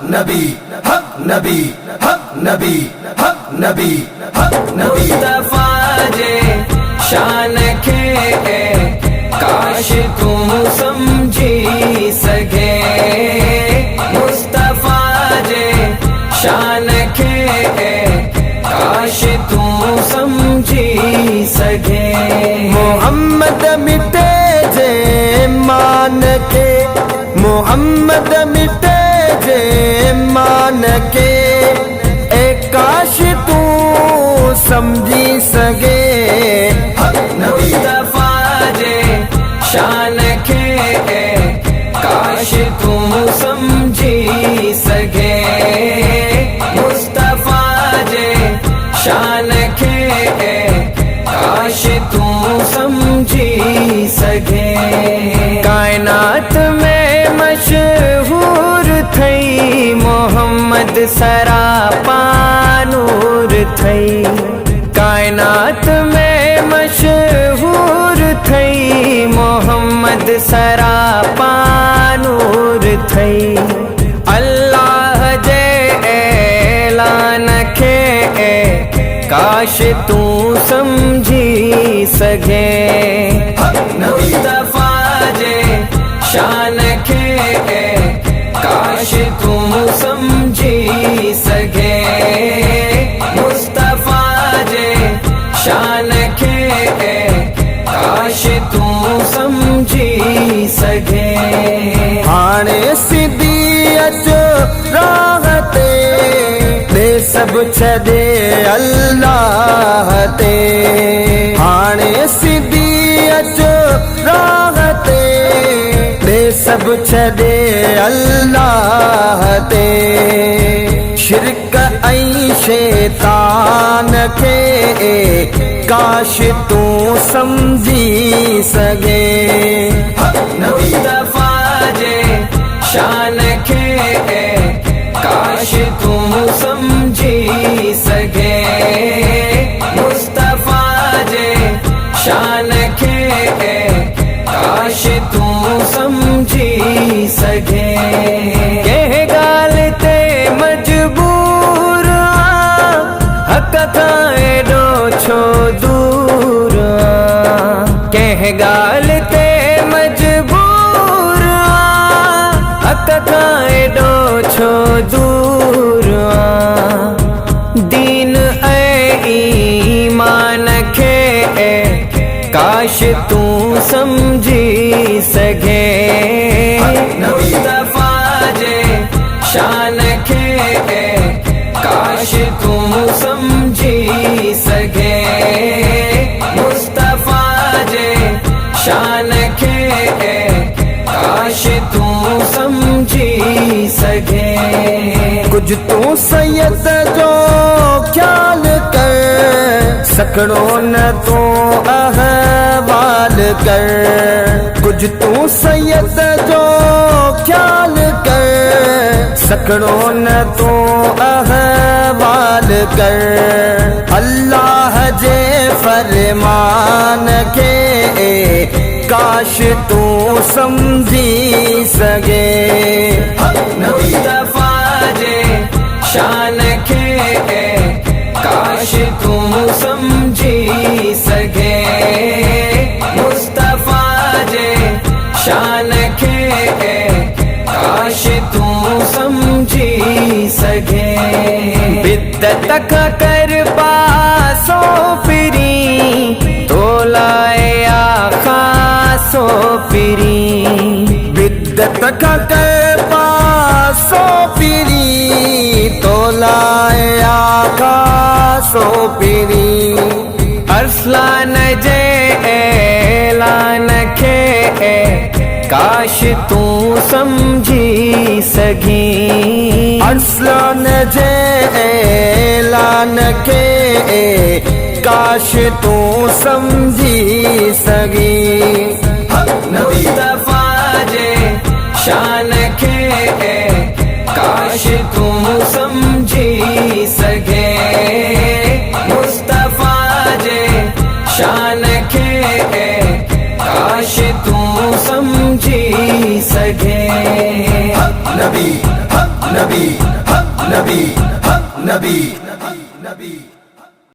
नबी हक नबी हक नबी हक नबी हक नबी मुस्तफा जे शान खे काश तू समझी सके। मुस्तफा जे शान खे काश तू समझी सके। मोहम्मद मिटे जे मान के, मोहम्मद मिटे जे मान के, ए काश तू समझी सके। मुस्तफा जे शान खे काश तू समझी सके। मुस्तफा जे शान खे काश तू समझी सके। कायनात में मशहूर थई मोहम्मद सरापा नूर थई। कायनात में मशहूर थई मोहम्मद सरापा नूर थई। अल्लाह जे ऐलान खे काश तू समझी सके। मुस्तफा जे शान खे काश तू समझी सके। मुस्तफा जे शान खे काश तू समझी सके। हाणे सिधी अचो राह ते, दे सब छॾे अल्लाह ते। हाणे सिधी अचो राह ते, दे सब छॾे अल्लाह ते। शिरक ऐं शैतान खे काश तू समझी सके। मुस्तफा जे शान खे काश तू समझी सके। मुस्तफा जे शान खे काश तू समझी सके। कंहिं ॻाल्हि ते मजबूर आं, हक़ खां एॾो छो दूर आं। कंहिं ॻाल्हि ते मजबूर आं, हक़ खां एॾो छो दूर आं। दीन ऐं ईमान खे काश तू समझी सके। मुस्तफा जे शान खे काश तू समझी सके। मुस्तफा जे शान खे काश तू समझी सके। कुछ तू सैयद जो ख्याल कर, सकड़ो न तो अहवाल कर। कुछ तू सैयद जो ख्याल कर, सकड़ो न तो अहवाल कर। अल्लाह जे फरमान के काश तू समझी सके। मुस्तफा जे शान खे काश तू समझी सके। मुस्तफा जे शान खे काश तू समझी सके। बिद्दत का कर पासो फिरी, तोलाए आखासो फिरी। बिद्दत का कर पासो फिरी, तोलाए आखासो फिरी। अरसलान जे ऐलान खे काश तू समझी सगी। अरसलान जे ऐलान के काश तू समझी सगी। मुस्तफा जे शान खे काश तू समझी सके। मुस्तफा जे शान खे काश तू समझी सके। नबी हक नबी हक नबी हक नबी नबी